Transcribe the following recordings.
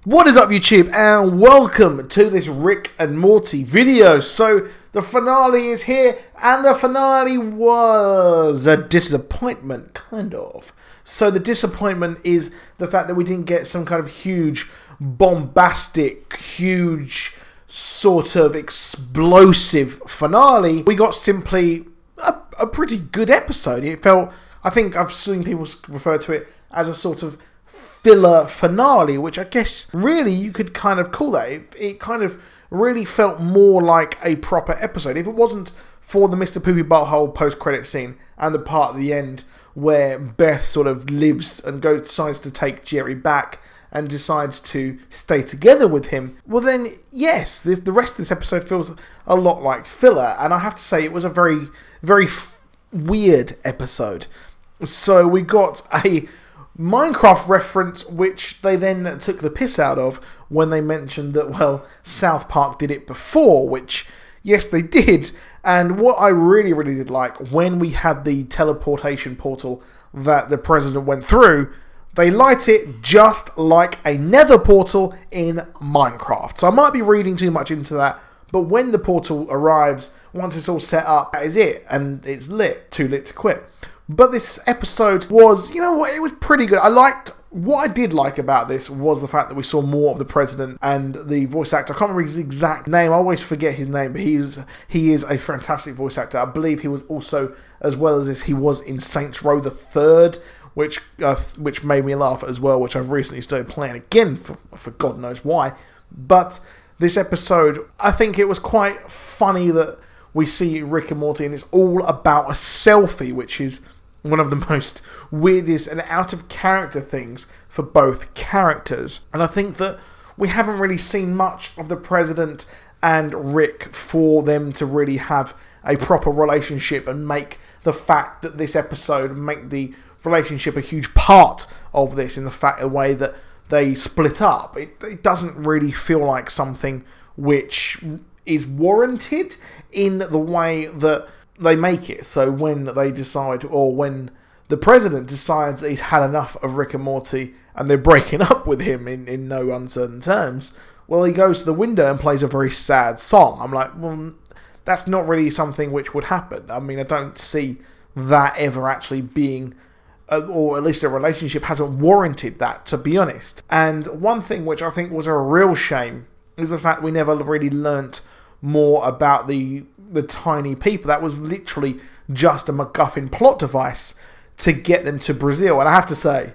What is up, YouTube, and welcome to this Rick and Morty video. So the finale is here, and the finale was a disappointment, kind of. So the disappointment is the fact that we didn't get some kind of huge, bombastic, huge, sort of explosive finale. We got simply a pretty good episode. It felt, I think I've seen people refer to it as a sort of filler finale, which I guess really you could kind of call that. It kind of really felt more like a proper episode. If it wasn't for the Mr. Poopy Butthole post-credit scene and the part at the end where Beth sort of lives and decides to take Jerry back and decides to stay together with him, well then, yes, the rest of this episode feels a lot like filler. And I have to say, it was a very, very weird episode. So we got a Minecraft reference, which they then took the piss out of when they mentioned that, well, South Park did it before, which, yes, they did. And what I really, really did like, when we had the teleportation portal that the president went through, they light it just like a nether portal in Minecraft. So I might be reading too much into that, but when the portal arrives, once it's all set up, that is it, and it's lit, too lit to quit. But this episode was, you know what, it was pretty good. What I did like about this was the fact that we saw more of the president and the voice actor. I can't remember his exact name. I always forget his name, but he is a fantastic voice actor. I believe he was also, as well as this, he was in Saints Row the Third, which made me laugh as well, which I've recently started playing again for God knows why. But this episode, I think it was quite funny that we see Rick and Morty and it's all about a selfie, which is one of the most weirdest and out of character things for both characters. And I think that we haven't really seen much of the president and Rick for them to really have a proper relationship and make the fact that this episode make the relationship a huge part of this in the way that they split up. It doesn't really feel like something which is warranted in the way that they make it. So when they decide, or when the president decides that he's had enough of Rick and Morty and they're breaking up with him in no uncertain terms, well, he goes to the window and plays a very sad song. I'm like, well, that's not really something which would happen. I mean, I don't see that ever actually being, or at least a relationship hasn't warranted that, to be honest. And one thing which I think was a real shame is the fact we never really learnt more about the tiny people. That was literally just a MacGuffin plot device to get them to Brazil. And I have to say,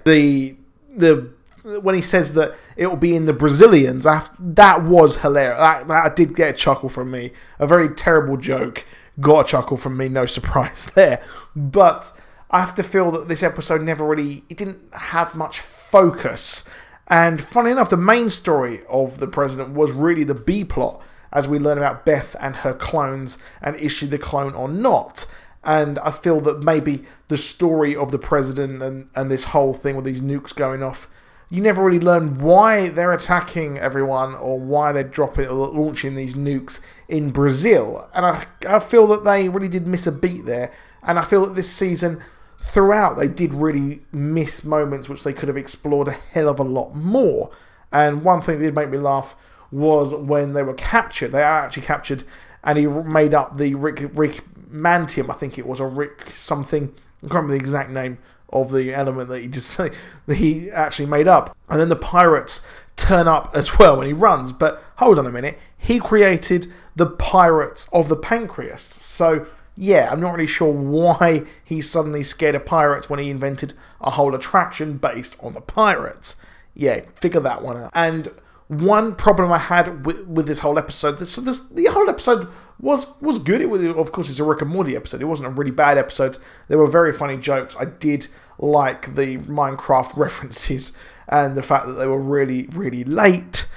when he says that it will be in the Brazilians, that was hilarious. That did get a chuckle from me. A very terrible joke got a chuckle from me. No surprise there. But I have to feel that this episode it didn't have much focus. And funny enough, the main story of the president was really the B plot, as we learn about Beth and her clones, and is she the clone or not. And I feel that maybe the story of the president and this whole thing with these nukes going off, you never really learn why they're attacking everyone or why they're launching these nukes in Brazil. And I feel that they really did miss a beat there. And I feel that this season, throughout, they did really miss moments which they could have explored a hell of a lot more. And one thing that did make me laugh was when they were captured. They are actually captured, and he made up the Rick Mantium, I think it was, or Rick something. I can't remember the exact name of the element that he actually made up. And then the pirates turn up as well when he runs. But hold on a minute, he created the pirates of the pancreas. So yeah, I'm not really sure why he's suddenly scared of pirates when he invented a whole attraction based on the pirates. Yeah, figure that one out. And one problem I had with this whole episode, the whole episode was good. Of course, it's a Rick and Morty episode. It wasn't a really bad episode. There were very funny jokes. I did like the Minecraft references and the fact that they were really, really late.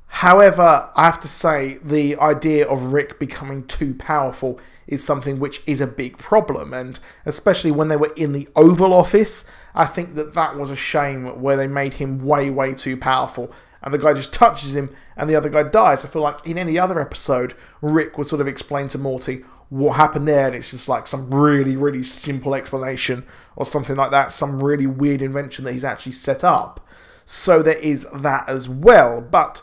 However, I have to say, the idea of Rick becoming too powerful is something which is a big problem, and especially when they were in the Oval Office, I think that was a shame, where they made him way, way too powerful, and the guy just touches him and the other guy dies. I feel like in any other episode, Rick would sort of explain to Morty what happened there, and it's just like some really, really simple explanation or something like that, some really weird invention that he's actually set up. So there is that as well. But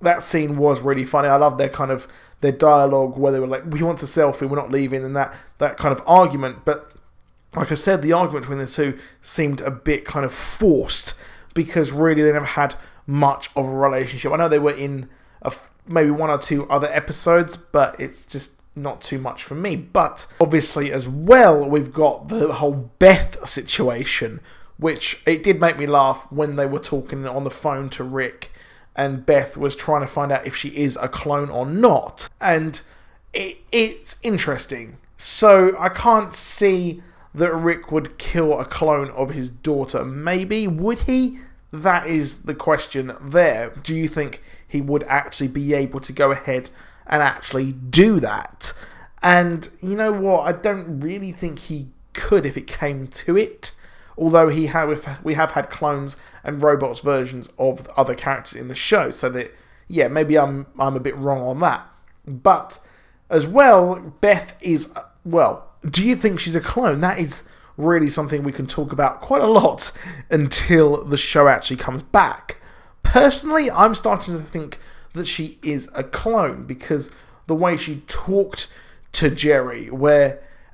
that scene was really funny. I love their dialogue where they were like, we want a selfie, we're not leaving, and that kind of argument. But like I said, the argument between the two seemed a bit kind of forced, because really they never had much of a relationship. I know they were in maybe 1 or 2 other episodes, but it's just not too much for me. But obviously as well, we've got the whole Beth situation, which it did make me laugh when they were talking on the phone to Rick, and Beth was trying to find out if she is a clone or not. And it's interesting. So I can't see that Rick would kill a clone of his daughter. Maybe, would he? That is the question there. Do you think he would actually be able to go ahead and actually do that? And you know what? I don't really think he could if it came to it. Although we have had clones and robots versions of other characters in the show. So that, yeah, maybe I'm a bit wrong on that. But as well, Beth is, well, do you think she's a clone? That is really something we can talk about quite a lot until the show actually comes back. Personally, I'm starting to think that she is a clone, because the way she talked to Jerry,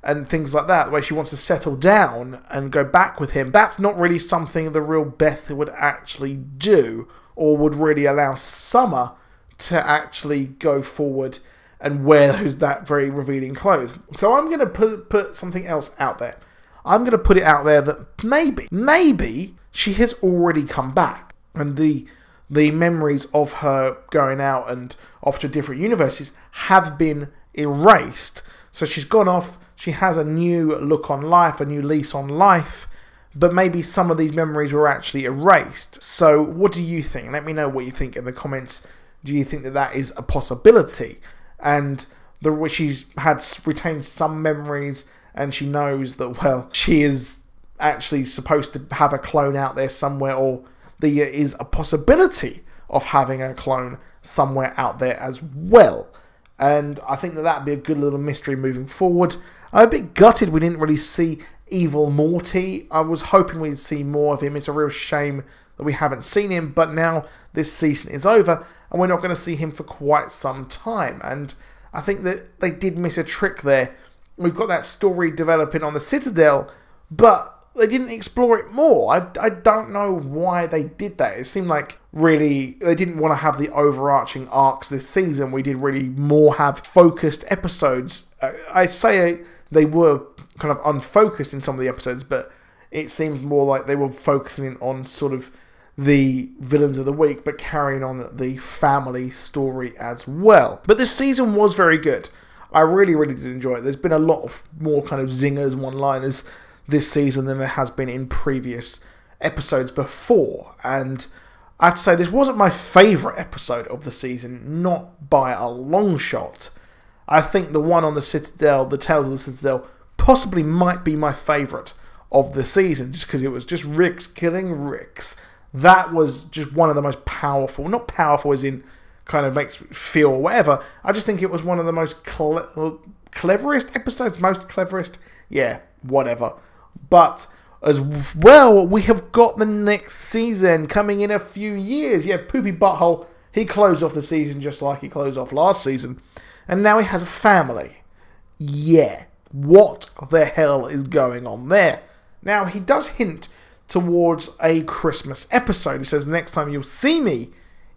and things like that, the way she wants to settle down and go back with him, that's not really something the real Beth would actually do, or would really allow Summer to actually go forward and wear that very revealing clothes. So I'm going to put something else out there. I'm going to put it out there that maybe she has already come back, and the memories of her going out and off to different universes have been erased. So she's gone off, she has a new look on life, a new lease on life, but maybe some of these memories were actually erased. So what do you think? Let me know what you think in the comments. Do you think that is a possibility? And she's retained some memories, and she knows that, well, she is actually supposed to have a clone out there somewhere, or there is a possibility of having a clone somewhere out there as well. And I think that would be a good little mystery moving forward. I'm a bit gutted we didn't really see evil Morty. I was hoping we'd see more of him. It's a real shame that we haven't seen him, but now this season is over and we're not going to see him for quite some time. And I think that they did miss a trick there. We've got that story developing on the Citadel, but they didn't explore it more. I don't know why they did that. It seemed like really they didn't want to have the overarching arcs this season. We did really more have focused episodes. I say they were kind of unfocused in some of the episodes, but it seems more like they were focusing on sort of the villains of the week, but carrying on the family story as well. But this season was very good. I really, really did enjoy it. There's been a lot of more kind of zingers, one-liners this season than there has been in previous episodes before. And I have to say, this wasn't my favourite episode of the season, not by a long shot. I think the one on the Citadel, the Tales of the Citadel, possibly might be my favourite of the season, just because it was just Ricks killing Ricks. That was just one of the most powerful, not powerful as in kind of makes me feel or whatever. I just think it was one of the most cleverest episodes, most cleverest, yeah, whatever. But as well, we have got the next season coming in a few years. Yeah, Poopy Butthole, he closed off the season just like he closed off last season. And now he has a family. Yeah, what the hell is going on there? Now, he does hint towards a Christmas episode. He says, next time you'll see me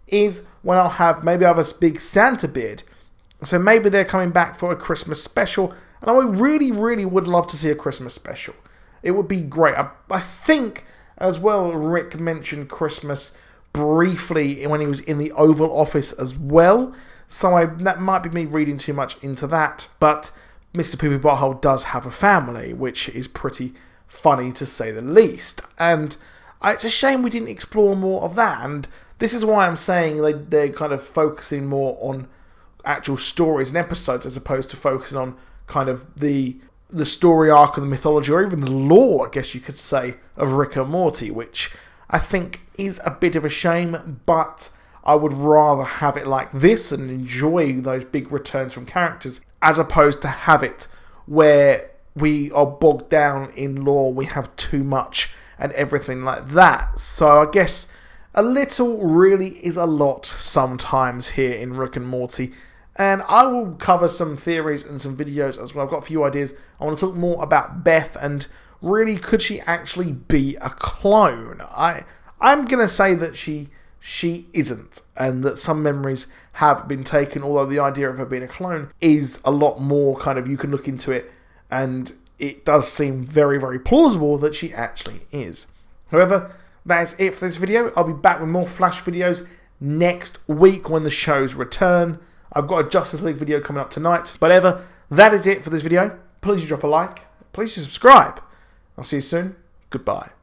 is when I'll have a big Santa beard. So maybe they're coming back for a Christmas special. And I really, really would love to see a Christmas special. It would be great. I think, as well, Rick mentioned Christmas briefly when he was in the Oval Office as well. So that might be me reading too much into that. But Mr. Poopy Butthole does have a family, which is pretty funny to say the least. And it's a shame we didn't explore more of that. And this is why I'm saying they're kind of focusing more on actual stories and episodes as opposed to focusing on kind of the story arc of the mythology, or even the lore, I guess you could say, of Rick and Morty, which I think is a bit of a shame, but I would rather have it like this and enjoy those big returns from characters, as opposed to have it where we are bogged down in lore, we have too much and everything like that. So I guess a little really is a lot sometimes here in Rick and Morty. And I will cover some theories and some videos as well. I've got a few ideas. I want to talk more about Beth and really, could she actually be a clone? I'm going to say that she isn't, and that some memories have been taken, although the idea of her being a clone is a lot more kind of, you can look into it, and it does seem very, very plausible that she actually is. However, that is it for this video. I'll be back with more Flash videos next week when the shows return. I've got a Justice League video coming up tonight. But ever, that is it for this video. Please drop a like. Please subscribe. I'll see you soon. Goodbye.